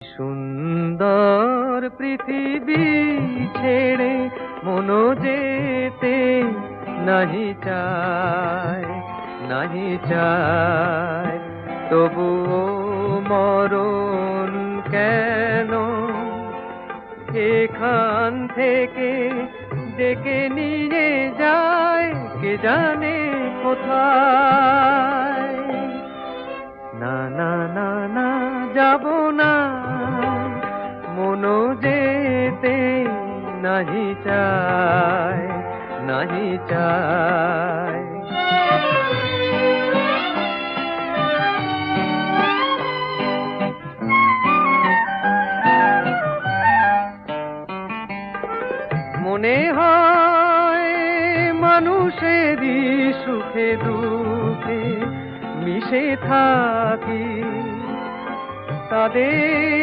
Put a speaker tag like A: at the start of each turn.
A: সুন্দর পৃথিবী ছেড়ে মনো যেতে নাহি চায়, নাহি চায়। তবুও মরণ কেন এখান থেকে ডেকে নিয়ে যায় কে জানে কোথায়। না না না না, যাব না, মনো যেতে নাহি চায়, নাহি চায়। মনে হয় মানুষেরই সুখে দুঃখে মিশে থাকি, তাদের